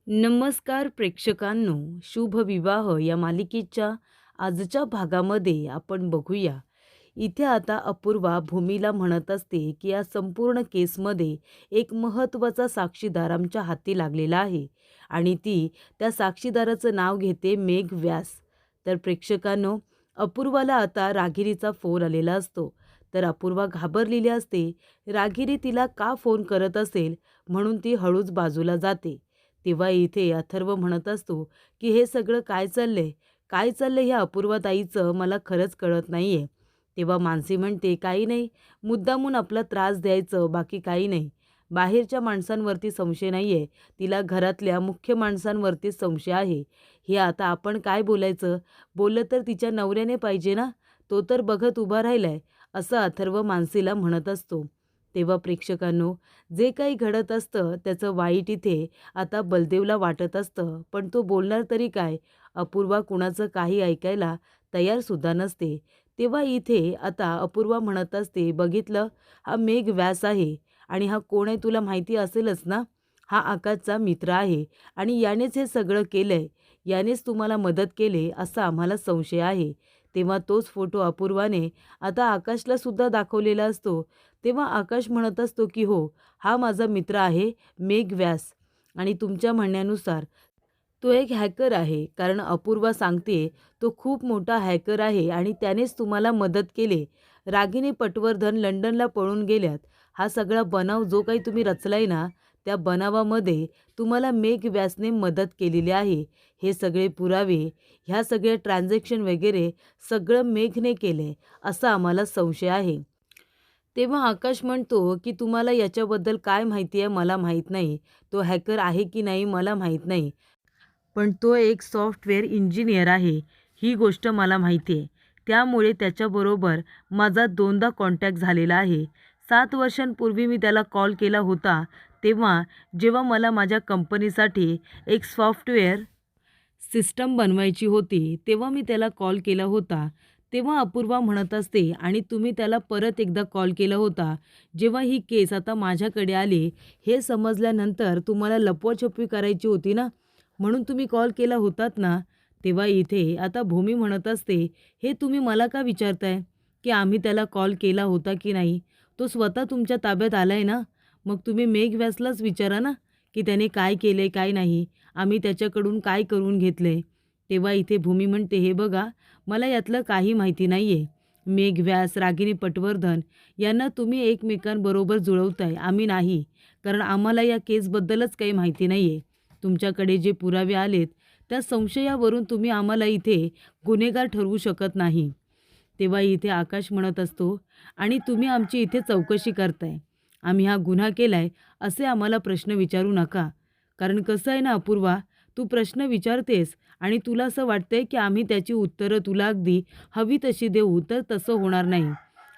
नमस्कार प्रेक्षकांनो, शुभ विवाह या मालिकेच्या आजच्या भागामध्ये आपण बघूया. इथे आता अपूर्वा भूमीला म्हणत असते की या संपूर्ण केसमध्ये एक महत्त्वाचा साक्षीदार आमच्या हाती लागलेला आहे आणि ती त्या साक्षीदाराचं नाव घेते मेघ व्यास. तर प्रेक्षकांनो, अपूर्वाला आता रागिरीचा फोन आलेला असतो. तर अपूर्वा घाबरलेली असते. रागिरी तिला का फोन करत असेल म्हणून ती हळूच बाजूला जाते. तेव्हा इथे अथर्व म्हणत असतो की हे सगळं काय चाललंय, काय चाललंय ह्या अपूर्वाताईचं मला खरंच कळत नाहीये. तेव्हा मानसी म्हणते, काही नाही, मुद्दामून आपला त्रास द्यायचं, बाकी काही नाही. बाहेरच्या माणसांवरती संशय नाहीये, तिला घरातल्या मुख्य माणसांवरतीच संशय आहे. हे आता आपण काय बोलायचं, बोललं तर तिच्या नवऱ्याने पाहिजे ना, तो तर बघत उभा राहिलाय, असं अथर्व मानसीला म्हणत असतो. तेव्हा प्रेक्षकांनो, जे काही घडत असतं त्याचं वाईट इथे आता बलदेवला वाटत असतं, पण तो बोलणार तरी काय? अपूर्वा कुणाचं काही ऐकायला तयारसुद्धा नसते. तेव्हा इथे आता अपूर्वा म्हणत असते, बघितलं, हा मेघ व्यास आहे आणि हा कोण आहे तुला माहिती असेलच ना? हा आकाशचा मित्र आहे आणि यानेच हे सगळं केलंय, यानेच तुम्हाला मदत केली असा आम्हाला संशय आहे. तेव्हा तोच फोटो अपूर्वाने आता आकाशला सुद्धा दाखवलेला असतो. तेव्हा आकाश म्हणत असतो की हो, हा माझा मित्र आहे मेघ व्यास आणि तुमच्या म्हणण्यानुसार तो एक हॅकर आहे. कारण अपूर्वा सांगते तो खूप मोठा हॅकर आहे आणि त्यानेच तुम्हाला मदत केली. रागिनी पटवर्धन लंडनला पळून गेल्यात. हा सगळा बनाव जो काही तुम्ही रचलाय ना, त्या बनावामध्ये तुम्हाला मेघ व्यासने मदत केलेली आहे. हे सगळे पुरावे, ह्या सगळ्या ट्रान्झॅक्शन वगैरे सगळं मेघने केले असा आम्हाला संशय आहे. तेव्हा आकाश म्हणतो की तुम्हाला याच्याबद्दल काय माहिती आहे मला माहीत नाही. तो हॅकर आहे की नाही मला माहीत नाही. पण तो एक सॉफ्टवेअर इंजिनियर आहे, ही गोष्ट मला माहिती आहे. त्यामुळे त्याच्याबरोबर माझा 2दा कॉन्टॅक्ट झालेला आहे. 7 वर्षांपूर्वी मी त्याला कॉल केला होता, तेव्हा जेव्हा मला माझ्या कंपनीसाठी एक सॉफ्टवेअर सिस्टम बनवायची होती, तेव्हा मी त्याला कॉल केला होता. तेव्हा अपूर्वा म्हणत असते, आणि तुम्ही त्याला परत एकदा कॉल केला होता, जेव्हा ही केस आता माझ्याकडे आली, हे समजल्यानंतर तुम्हाला लपवाछपवी करायची होती ना, म्हणून तुम्ही कॉल केला होतात ना. तेव्हा इथे आता भूमी म्हणत असते, हे तुम्ही मला का विचारताय की आम्ही त्याला कॉल केला होता की नाही? तो स्वतः तुमच्या ताब्यात आलाय ना. मग तुम्ही मेघ व्यासलाच विचारा ना की त्याने काय केले काय नाही, आम्ही त्याच्याकडून काय करून घेतले. तेव्हा इथे भूमी म्हणते, हे बघा, मला यातलं काही माहिती नाही आहे. मेघ व्यास, रागिनी पटवर्धन यांना तुम्ही एकमेकांबरोबर जुळवताय, आम्ही नाही. कारण आम्हाला या केसबद्दलच काही माहिती नाही आहे. तुमच्याकडे जे पुरावे आलेत त्या संशयावरून तुम्ही आम्हाला इथे गुन्हेगार ठरवू शकत नाही. तेव्हा इथे आकाश म्हणत असतो, आणि तुम्ही आमची इथे चौकशी करताय, आम्ही हा गुन्हा केलाय असे आम्हाला प्रश्न विचारू नका. कारण कसं आहे ना अपूर्वा, तू प्रश्न विचारतेस आणि तुला असं वाटतंय की आम्ही त्याची उत्तरं तुला अगदी हवी तशी देऊ, तर तसं होणार नाही.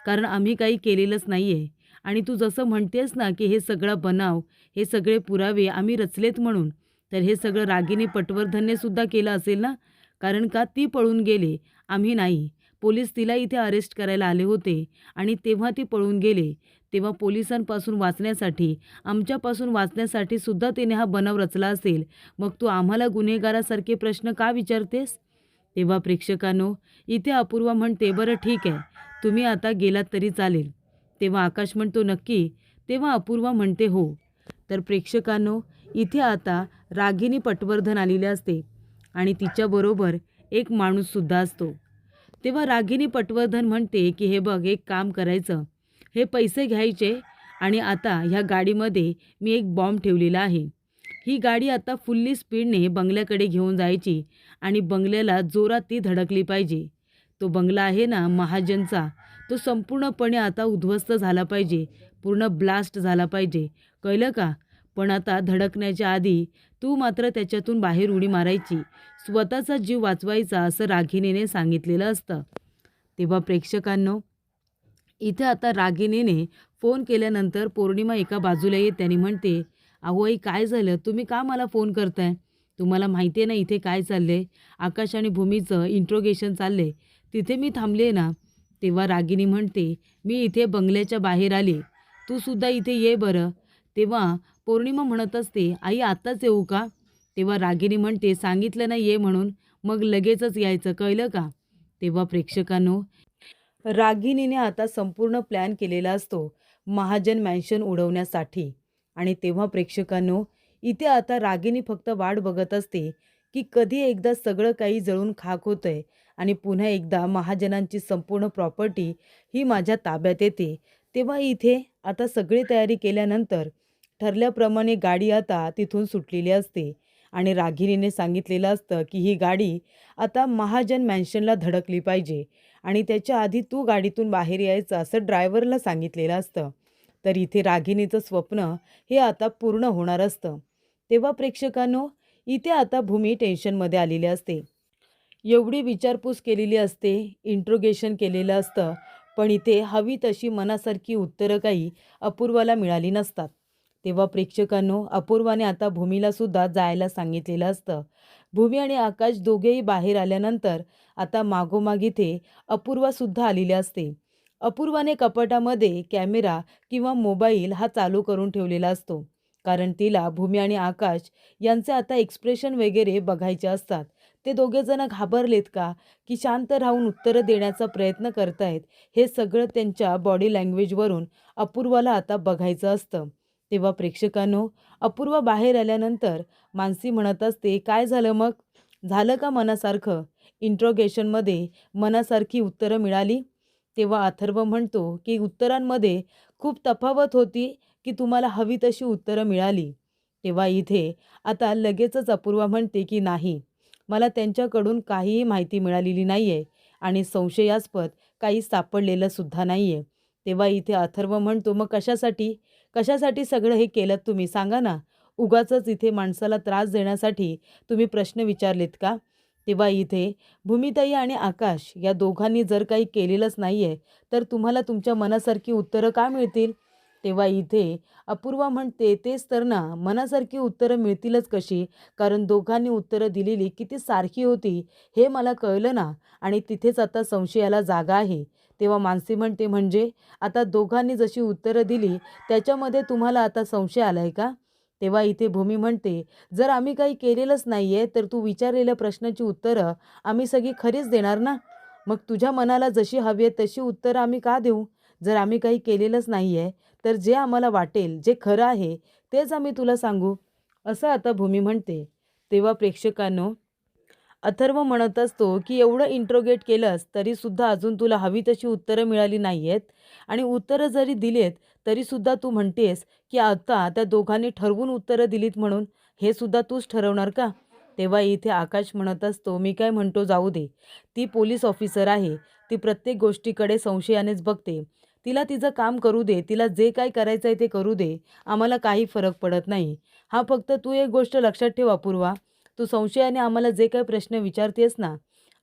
कारण आम्ही काही केलेलंच नाही आहे. आणि तू जसं म्हणतेस ना की हे सगळा बनाव, हे सगळे पुरावे आम्ही रचलेत म्हणून, तर हे सगळं रागिनी पटवर्धनने सुद्धा केलं असेल ना. कारण का ती पळून गेले, आम्ही नाही. पोलीस तिला इथे अरेस्ट करायला आले होते आणि तेव्हा ती पळून गेले. तेव्हा पोलिसांपासून वाचण्यासाठी, आमच्यापासून वाचण्यासाठी सुद्धा तिने हा बनाव रचला असेल. मग तू आम्हाला गुन्हेगारासारखे प्रश्न का विचारतेस? तेव्हा प्रेक्षकांनो, इथे अपूर्वा म्हणते, बरं ठीक आहे, तुम्ही आता गेलात तरी चालेल. तेव्हा आकाश म्हणतो, नक्की? तेव्हा अपूर्वा म्हणते, हो. तर प्रेक्षकांनो, इथे आता रागिनी पटवर्धन आलेली असते आणि तिच्याबरोबर एक माणूससुद्धा असतो. तेव्हा रागिनी पटवर्धन म्हणते की हे बघ, एक काम करायचं, हे पैसे घ्यायचे आणि आता ह्या गाडीमध्ये मी एक बॉम्ब ठेवलेला आहे. ही गाडी आता फुल्ली स्पीडने बंगल्याकडे घेऊन जायची आणि बंगल्याला जोरात ती धडकली पाहिजे. तो बंगला आहे ना महाजनचा, तो संपूर्णपणे आता उद्ध्वस्त झाला पाहिजे, पूर्ण ब्लास्ट झाला पाहिजे, कळलं का? पण आता धडकण्याच्या आधी तू मात्र त्याच्यातून बाहेर उडी मारायची, स्वतःचा जीव वाचवायचा, असं रागिनीने सांगितलेलं असतं. तेव्हा प्रेक्षकांनो, इथे आता रागिनीने फोन केल्यानंतर पौर्णिमा एका बाजूला येते आणि म्हणते, अहो आई, काय झालं, तुम्ही का मला फोन करताय? तुम्हाला माहिती आहे ना इथे काय चाललंय? आकाश आणि भूमीचं इंट्रोगेशन चाललंय, तिथे मी थांबले ना. तेव्हा रागिनी म्हणते, मी इथे बंगल्याच्या बाहेर आले, तू सुद्धा इथे ये बरं. तेव्हा पौर्णिमा म्हणत असते, आई आत्ताच येऊ का? तेव्हा रागिनी म्हणते, सांगितलं नाही ये म्हणून, मग लगेचच यायचं, कळलं का? तेव्हा प्रेक्षकांनो, रागिनीने आता संपूर्ण प्लॅन केलेला असतो महाजन मॅन्शन उडवण्यासाठी. आणि तेव्हा प्रेक्षकांनो, इथे आता रागिनी फक्त वाट बघत असते की कधी एकदा सगळं काही जळून खाक होतंय आणि पुन्हा एकदा महाजनांची संपूर्ण प्रॉपर्टी ही माझ्या ताब्यात येते. तेव्हा इथे आता सगळी तयारी केल्यानंतर ठरल्याप्रमाणे गाडी आता तिथून सुटलेली असते आणि रागिनीने सांगितलेलं असतं की ही गाडी आता महाजन मॅन्शनला धडकली पाहिजे आणि त्याच्या आधी तू गाडीतून बाहेर यायचं असं ड्रायव्हरला सांगितलेलं असतं. तर इथे रागिनीचं स्वप्न हे आता पूर्ण होणार असतं. तेव्हा प्रेक्षकांनो, इथे आता भूमी टेन्शनमध्ये आलेली असते. एवढी विचारपूस केलेली असते, इंट्रोगेशन केलेलं असतं, पण इथे हवी तशी मनासारखी उत्तरं काही अपूर्वाला मिळाली नसतात. तेव्हा प्रेक्षकांनो, अपूर्वाने आता भूमीला सुद्धा जायला सांगितलेलं असतं. भूमी आणि आकाश दोघेही बाहेर आल्यानंतर आता मागोमाग इथे अपूर्वासुद्धा आलेली असते. अपूर्वाने कपाटामध्ये कॅमेरा किंवा मोबाईल हा चालू करून ठेवलेला असतो, कारण तिला भूमी आणि आकाश यांचे आता एक्सप्रेशन वगैरे बघायचे असतात. ते दोघेजण घाबरलेत का, की शांत राहून उत्तरं देण्याचा प्रयत्न करतायत, हे सगळं त्यांच्या बॉडी लँग्वेजवरून अपूर्वाला आता बघायचं असतं. तेव्हा प्रेक्षकांनो, अपूर्वा बाहेर आल्यानंतर मानसी म्हणत असते, काय झालं मग? झालं का मनासारखं? इंट्रोगेशनमध्ये मनासारखी उत्तरं मिळाली? तेव्हा अथर्व म्हणतो की उत्तरांमध्ये खूप तफावत होती की तुम्हाला हवी तशी उत्तरं मिळाली. तेव्हा इथे आता लगेचच अपूर्वा म्हणते की नाही, मला त्यांच्याकडून काहीही माहिती मिळालेली नाही आहे आणि संशयास्पद काही सापडलेलं सुद्धा नाही आहे. तेव्हा इथे अथर्व म्हणतो, मग कशासाठी कशासाठी सगळं हे केलं तुम्ही सांगा ना? उगाचच इथे माणसाला त्रास देण्यासाठी तुम्ही प्रश्न विचारलेत का? तेव्हा इथे भूमिताई आणि आकाश या दोघांनी जर काही केलेलंच नाही आहे, तर तुम्हाला तुमच्या मनासारखी उत्तरं का मिळतील? तेव्हा इथे अपूर्वा म्हणते, तेच तर ना, मनासारखी उत्तरं मिळतीलच कशी? कारण दोघांनी उत्तरं दिलेली किती सारखी होती हे मला कळलं ना, आणि तिथेच आता संशयाला जागा आहे. तेव्हा मानसी म्हणते, म्हणजे आता दोघांनी जशी उत्तरं दिली त्याच्यामध्ये तुम्हाला आता संशय आलाय का? तेव्हा इथे भूमी म्हणते, जर आम्ही काही केलेलंच नाही आहे तर तू विचारलेल्या प्रश्नाची उत्तरं आम्ही सगळी खरीच देणार ना. मग तुझ्या मनाला जशी हवी आहे तशी उत्तरं आम्ही का देऊ? जर आम्ही काही केलेलंच नाही आहे तर जे आम्हाला वाटेल, जे खरं आहे तेच आम्ही तुला सांगू, असं आता भूमी म्हणते. तेव्हा प्रेक्षकांनो, अथर्व म्हणत असतो की एवढं इंट्रोगेट केलंस तरीसुद्धा अजून तुला हवी तशी उत्तरं मिळाली नाही आहेत आणि उत्तरं जरी दिलीत तरीसुद्धा तू म्हणतेस की आता त्या दोघांनी ठरवून उत्तरं दिलीत म्हणून हे सुद्धा तूच ठरवणार का? तेव्हा इथे आकाश म्हणत असतो, मी काय म्हणतो जाऊ दे, ती पोलीस ऑफिसर आहे, ती प्रत्येक गोष्टीकडे संशयानेच बघते, तिला तिचं काम करू दे, तिला जे काय करायचं आहे ते करू दे, आम्हाला काही फरक पडत नाही. हा फक्त तू एक गोष्ट लक्षात ठेव अपूर्वा, तू संशयाने आम्हाला जे काही प्रश्न विचारतेस ना,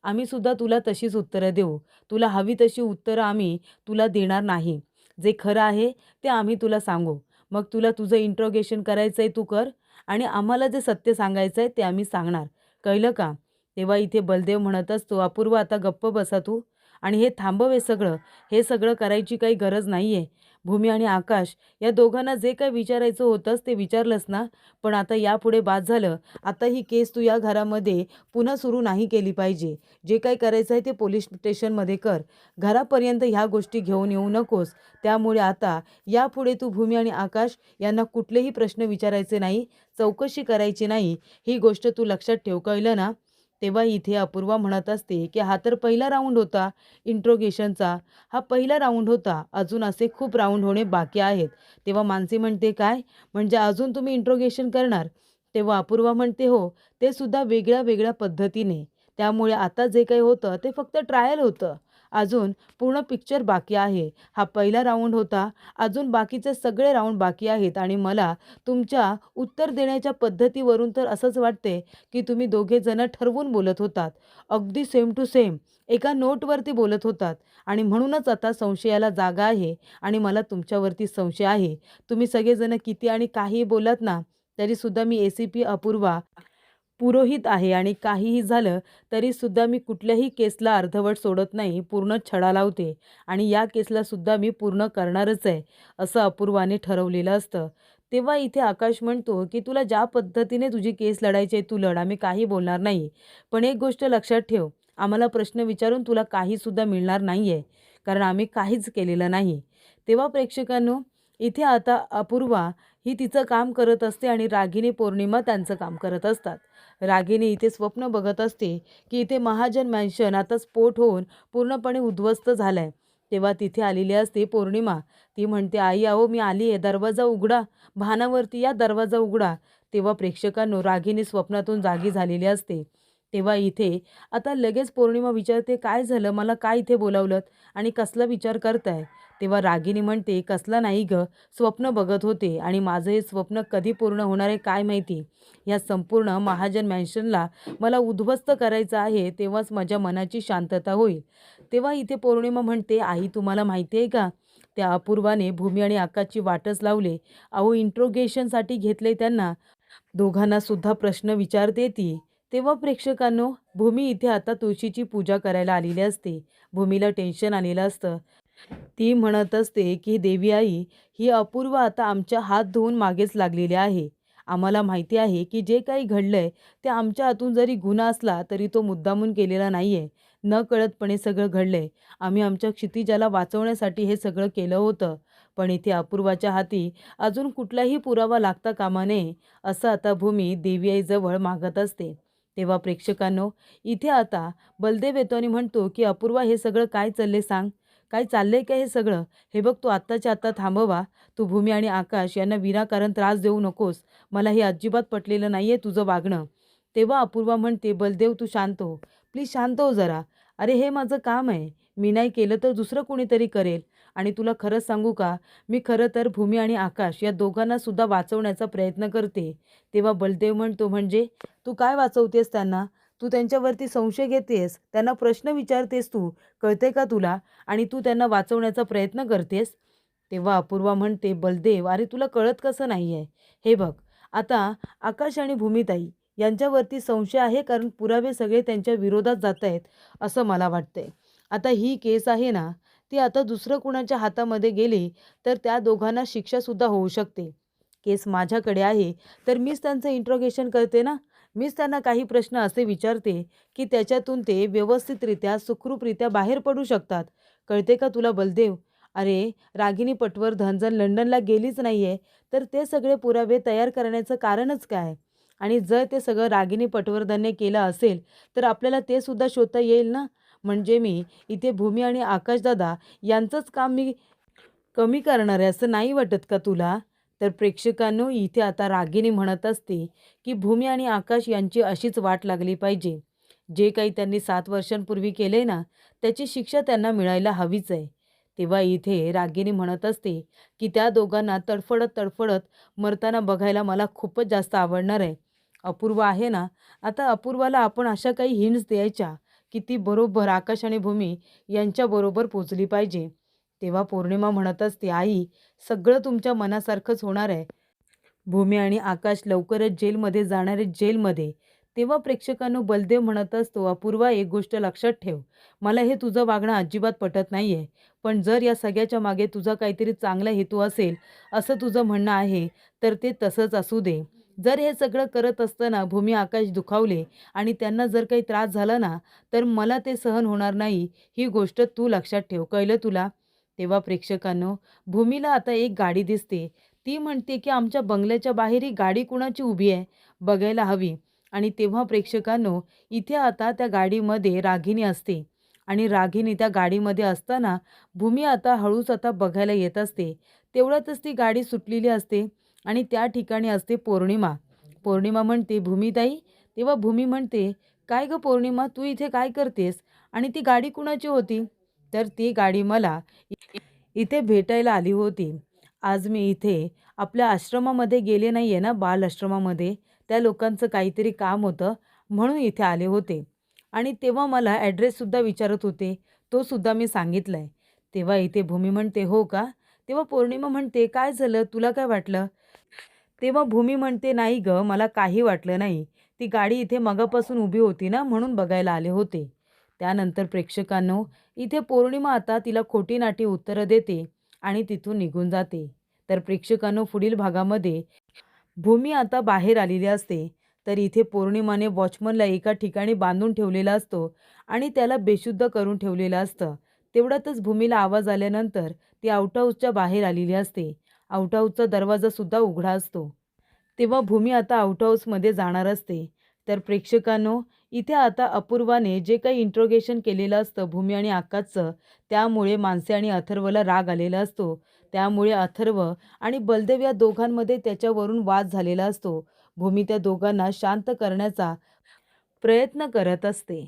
आम्ही सुद्धा तुला तशीच उत्तरं देऊ. तुला हवी तशी उत्तरं आम्ही तुला देणार नाही. जे खरं आहे ते आम्ही तुला सांगू. मग तुला तुझं इंट्रोगेशन करायचं आहे तू कर आणि आम्हाला जे सत्य सांगायचं आहे ते आम्ही सांगणार. कळलं का? तेव्हा इथे बलदेव म्हणत असतो, अपूर्वा आता गप्प बसा तू आणि हे थांबव हे सगळं. हे सगळं करायची काही गरज नाही आहे. भूमी आणि आकाश या दोघांना जे काही विचारायचं होतंच ते विचारलंस ना, पण आता यापुढे बाद झालं. आता ही केस तू या घरामध्ये पुन्हा सुरू नाही केली पाहिजे. जे काही करायचं आहे ते पोलीस स्टेशनमध्ये कर. घरापर्यंत ह्या गोष्टी घेऊन येऊ नकोस. त्यामुळे आता यापुढे तू भूमी आणि आकाश यांना कुठलेही प्रश्न विचारायचे नाही, चौकशी करायची नाही. ही गोष्ट तू लक्षात ठेव, कळलं ना? तेव्हा इथे अपूर्वा म्हणत असते की हा तर पहिला राऊंड होता इंट्रोगेशनचा. हा पहिला राऊंड होता. अजून असे खूप राऊंड होणे बाकी आहेत. तेव्हा मानसी म्हणते, काय? म्हणजे अजून तुम्ही इंट्रोगेशन करणार? तेव्हा अपूर्वा म्हणते, हो, ते सुद्धा वेगळ्या वेगळ्या पद्धतीने. त्यामुळे आता जे काही होतं ते फक्त ट्रायल होतं. अजून पूर्ण पिक्चर बाकी आहे. हा पहिला राऊंड होता. अजून बाकीचे सगळे राऊंड बाकी आहेत आणि मला तुमच्या उत्तर देण्याच्या पद्धतीवरून तर असंच वाटते की तुम्ही दोघे जण ठरवून बोलत होतात. अगदी सेम टू सेम एका नोटवरती बोलत होतात आणि म्हणूनच आता संशयाला जागा आहे आणि मला तुमच्यावरती संशय आहे. तुम्ही सगळेजण किती आणि काहीही बोललात ना, तरीसुद्धा मी ACP अपूर्वा पुरोहित आहे आणि काहीही झालं तरीसुद्धा मी कुठल्याही केसला अर्धवट सोडत नाही, पूर्ण छडा लावते आणि या केसला सुद्धा मी पूर्ण करणारच आहे, असं अपूर्वाने ठरवलेलं असतं. तेव्हा इथे आकाश म्हणतो की तुला ज्या पद्धतीने तुझी केस लढायची आहे तू लढ, आम्ही काही बोलणार नाही. पण एक गोष्ट लक्षात ठेव, आम्हाला प्रश्न विचारून तुला काहीसुद्धा मिळणार नाही आहे, कारण आम्ही काहीच केलेलं नाही. तेव्हा प्रेक्षकांनो, इथे आता अपूर्वा ही तिचं काम करत असते आणि रागिनी पौर्णिमा त्यांचं काम करत असतात. रागिनी इथे स्वप्न बघत असते की इथे महाजन मॅन्शन आता स्फोट होऊन पूर्णपणे उद्ध्वस्त झालाय. तेव्हा तिथे आलेली असते पौर्णिमा. ती म्हणते, आई अहो मी आली आहे, दरवाजा उघडा, भानावरती या, दरवाजा उघडा. तेव्हा प्रेक्षकांनो, रागिनी स्वप्नातून जागी झालेली असते. तेव्हा इथे आता लगेच पौर्णिमा विचारते, काय झालं, मला काय इथे बोलावलं आणि कसला विचार करताय? तेव्हा रागिनी म्हणते, कसला नाही गं, स्वप्न बघत होते आणि माझं हे स्वप्न कधी पूर्ण होणार आहे काय माहिती. या संपूर्ण महाजन मॅन्शनला मला उद्ध्वस्त करायचं आहे, तेव्हाच माझ्या मनाची शांतता होईल. तेव्हा इथे पौर्णिमा म्हणते, आई तुम्हाला माहिती आहे का, त्या अपूर्वाने भूमी आणि आकाशची वाटच लावले. अहो इंट्रोगेशनसाठी घेतले त्यांना, दोघांना सुद्धा प्रश्न विचारते ती. तेव्हा प्रेक्षकांनो, भूमी इथे आता तुळशीची पूजा करायला आलेली असते. भूमीला टेन्शन आलेलं असतं. ती म्हणत असते की देवी आई, ही अपूर्व आता आमच्या हात धुवून मागेच लागलेली आहे. आम्हाला माहिती आहे की जे काही घडलंय ते आमच्या हातून जरी गुन्हा असला तरी तो मुद्दामून केलेला नाहीये. नकळतपणे सगळं घडलंय. आम्ही आमच्या क्षितिजाला वाचवण्यासाठी हे सगळं केलं होतं. पण इथे अपूर्वाच्या हाती अजून कुठलाही पुरावा लागता कामा नये, असं आता भूमी देवी आईजवळ मागत असते. तेव्हा प्रेक्षकांनो, इथे आता बलदेव येतो आणि म्हणतो की अपूर्वा, हे सगळं काय चाललंय सांग, काय चाललंय का हे सगळं? हे बघ, तू आत्ताच्या आत्ता थांबवा. तू भूमी आणि आकाश यांना विनाकारण त्रास देऊ नकोस. मला हे अजिबात पटलेलं नाहीये तुझं वागणं. तेव्हा अपूर्वा म्हणते, बलदेव तू शांत हो. प्लीज शांत हो जरा. अरे हे माझं काम आहे. मी नाही केलं तर दुसरं कोणीतरी करेल. आणि तुला खरंच सांगू का, मी खरं तर भूमी आणि आकाश या दोघांना सुद्धा वाचवण्याचा प्रयत्न करते. तेव्हा बलदेव म्हणतो, म्हणजे तू काय वाचवतेस त्यांना? तू त्यांच्यावरती संशय घेतेस, त्यांना प्रश्न विचारतेस तू, कळते का तुला? आणि तू त्यांना वाचवण्याचा प्रयत्न करतेस. तेव्हा अपूर्वा म्हणते, बलदेव अरे तुला कळत कसं नाही आहे? हे बघ, आता आकाश आणि भूमिताई यांच्यावरती संशय आहे, कारण पुरावे सगळे त्यांच्या विरोधात जात आहेत असं मला वाटतंय. आता ही केस आहे ना, ती आता दुसरं कुणाच्या हातामध्ये गेली तर त्या दोघांना शिक्षासुद्धा होऊ शकते. केस माझ्याकडे आहे तर मीच त्यांचं इंट्रोगेशन करते ना. मीच त्यांना काही प्रश्न असे विचारते की त्याच्यातून ते व्यवस्थितरित्या सुखरूपरित्या बाहेर पडू शकतात. कळते का तुला बलदेव? अरे रागिनी पटवर्धन जर लंडनला गेलीच नाही आहे तर ते सगळे पुरावे तयार करण्याचं कारणच काय? आणि जर ते सगळं रागिनी पटवर्धनने केलं असेल तर आपल्याला ते सुद्धा शोधता येईल ना. म्हणजे मी इथे भूमी आणि आकाशदादा यांचंच काम मी कमी करणार आहे असं नाही वाटत का तुला? तर प्रेक्षकांनो, इथे आता रागिनी म्हणत असते की भूमी आणि आकाश यांची अशीच वाट लागली पाहिजे. जे काही त्यांनी 7 वर्षांपूर्वी केले ना, त्याची शिक्षा त्यांना मिळायला हवीच आहे. तेव्हा इथे रागिनी म्हणत असते की त्या दोघांना तडफडत तडफडत मरताना बघायला मला खूपच जास्त आवडणार आहे. अपूर्व आहे ना, आता अपूर्वाला आपण अशा काही हिंट्स द्यायच्या की ती बरोबर आकाश आणि भूमी यांच्याबरोबर पोचली पाहिजे. तेव्हा पौर्णिमा म्हणत असते, आई सगळं तुमच्या मनासारखंच होणार आहे. भूमी आणि आकाश लवकरच जेलमध्ये जाणार आहेत, जेलमध्ये. तेव्हा प्रेक्षकांनो, बलदेव म्हणत असतो, अपूर्वा एक गोष्ट लक्षात ठेव, मला हे तुझं वागणं अजिबात पटत नाही आहे. पण जर या सगळ्याच्या मागे तुझा काहीतरी चांगला हेतू असेल असं तुझं म्हणणं आहे तर ते तसंच असू दे. जर हे सगळं करत असताना भूमी आकाश दुखावले आणि त्यांना जर काही त्रास झाला ना, तर मला ते सहन होणार नाही. ही गोष्ट तू लक्षात ठेव, कळलं तुला? तेव्हा प्रेक्षकांनो, भूमीला आता एक गाडी दिसते. ती म्हणते की आमच्या बंगल्याच्या बाहेर ही गाडी कुणाची उभी आहे, बघायला हवी. आणि तेव्हा प्रेक्षकांनो, इथे आता त्या गाडीमध्ये रागिनी असते आणि रागिनी त्या गाडीमध्ये असताना भूमी आता हळूच आता बघायला येत असते. तेवढ्यातच ती गाडी सुटलेली असते आणि त्या ठिकाणी असते पौर्णिमा. पौर्णिमा म्हणते, भूमीताई. तेव्हा भूमी म्हणते, काय गं पौर्णिमा, तू इथे काय करतेस आणि ती गाडी कुणाची होती? तर ती गाडी मला इथे भेटायला आली होती. आज मी इथे आपल्या आश्रमामध्ये गेले नाही आहे ना, बाल आश्रमामध्ये, त्या लोकांचं काहीतरी काम होतं म्हणून इथे आले होते. आणि तेव्हा मला ॲड्रेससुद्धा विचारत होते, तो सुद्धा मी सांगितला आहे. तेव्हा इथे भूमी म्हणते, हो का? तेव्हा पौर्णिमा म्हणते, काय झालं, तुला काय वाटलं? तेव्हा भूमी म्हणते, नाही गं, मला काही वाटलं नाही. ती गाडी इथे मगापासून उभी होती ना, म्हणून बघायला आले होते. त्यानंतर प्रेक्षकांनो, इथे पौर्णिमा आता तिला खोटी नाटी उत्तरं देते आणि तिथून निघून जाते. तर तर प्रेक्षकांनो पुढील भागामध्ये भूमी आता बाहेर आलेली असते. तर इथे पौर्णिमाने वॉचमनला एका ठिकाणी बांधून ठेवलेला असतो आणि त्याला बेशुद्ध करून ठेवलेलं असतं. तेवढ्यातच भूमीला आवाज आल्यानंतर ती आउट हाऊसच्या बाहेर आलेली असते. आउट हाऊसचा दरवाजासुद्धा उघडा असतो. तेव्हा भूमी आता आउट हाऊसमध्ये जाणार असते. तर प्रेक्षकांनो, इथे आता अपूर्वाने जे काही इंट्रोगेशन केलेलं असतं भूमी आणि आकाशचं, त्यामुळे मानसी आणि अथर्वला राग आलेला असतो. त्यामुळे अथर्व आणि बलदेव या दोघांमध्ये त्याच्यावरून वाद झालेला असतो. भूमी त्या दोघांना शांत करण्याचा प्रयत्न करत असते.